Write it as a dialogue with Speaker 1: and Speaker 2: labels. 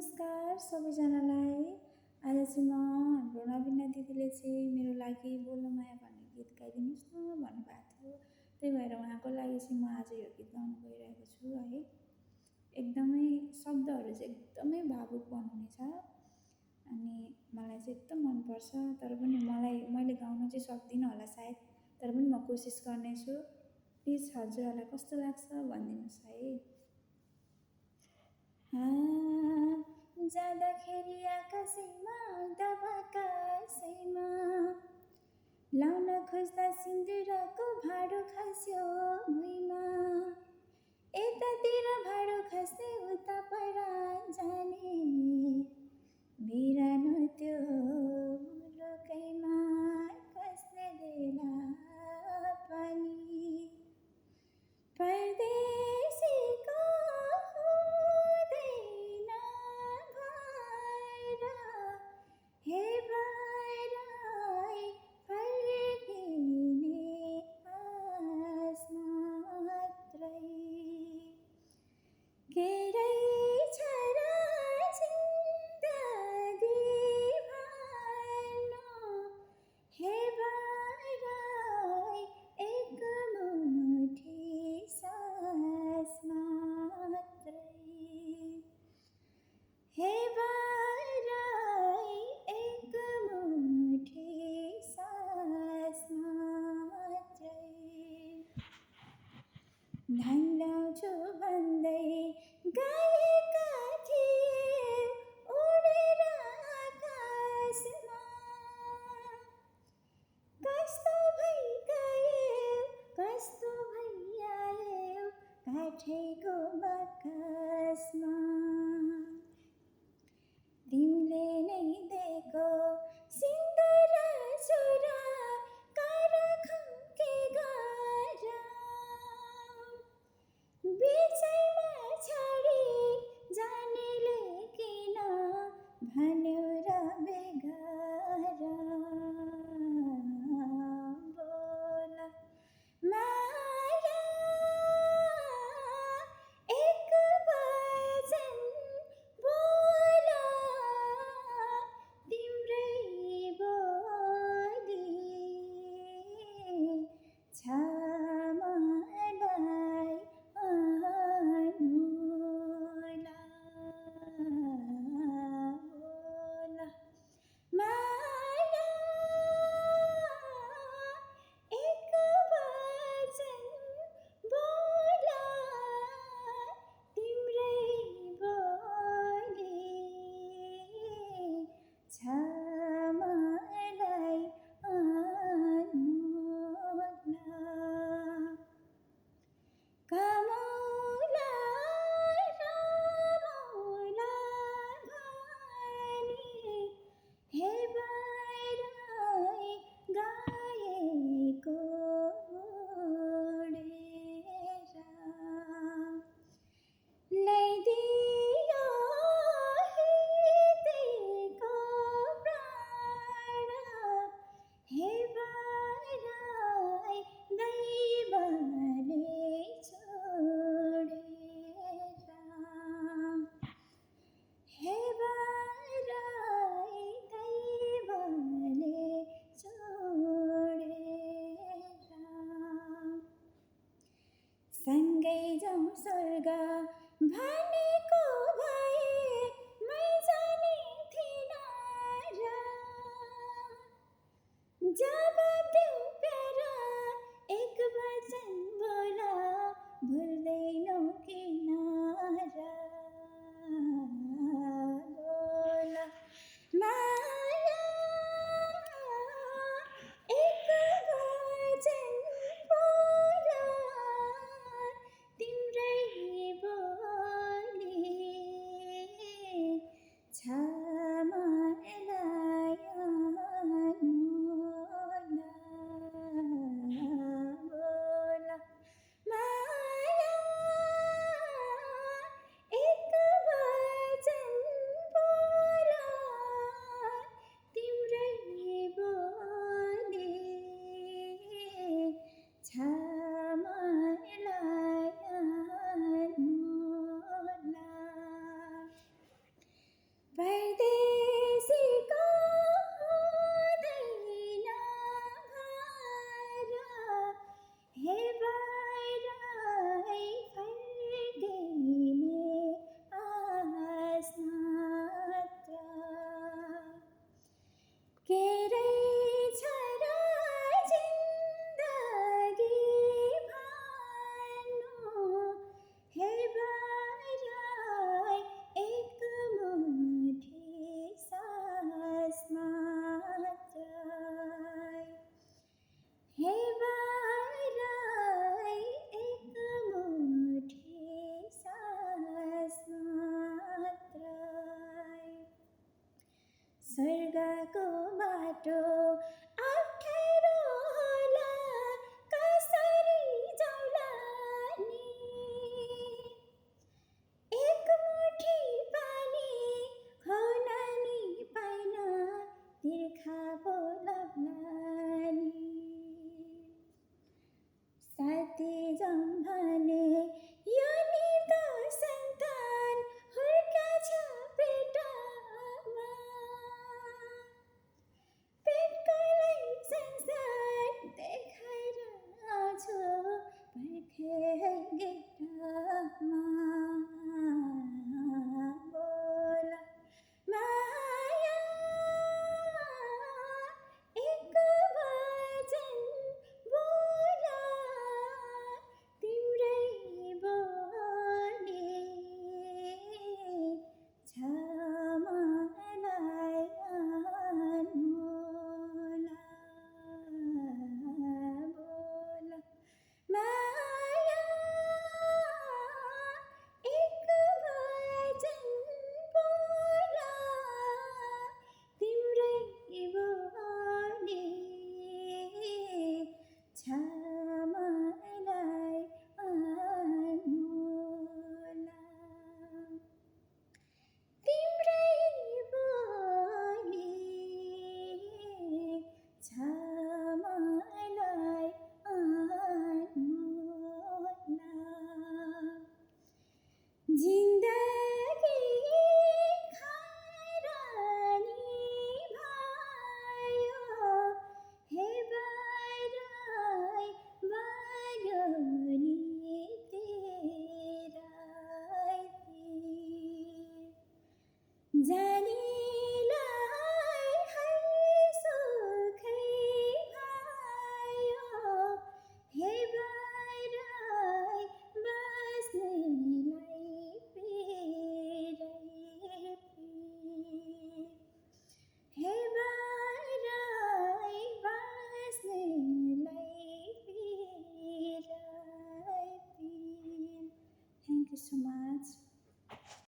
Speaker 1: नमस्कार सबैजनालाई। आज चाहिँ हाम्रो नवीना दिदीले चाहिँ मेरो लागि बोल्न माया भन्ने गीत गाइदिनुहोस् न भन्नुभएको थियो। त्यही भएर उहाँको लागि चाहिँ म आज यो गीत गाउन गइरहेको छु है। एकदमै शब्दहरू चाहिँ एकदमै भावुक बनाउनेछ अनि मलाई चाहिँ एकदम मनपर्छ। तर पनि मैले गाउन चाहिँ सक्दिनँ होला सायद, तर पनि म कोसिस गर्नेछु। प्लिज हजुरहरूलाई कस्तो लाग्छ भनिदिनुहोस् है। जाँदाखेरि आकाशैमा दबाकाशैमा लाउन खोज्दा सिन्दुरको भाडो खस्यो भुइँमा। यतातिर भाडो खस्दै उता पर जाने बिरानो त्यो मुलुकैमा खस्ने बेला पनि परदेशीको हुँदैन भएर हे भरै फर्किने आस मात्रै के रहेछ र जानेलाई है सुखै भयो हे बाहिरै बस्नेलाई पिरै पिर हे बाहिरै बस्नेलाई पिरै पिर Thank you so much.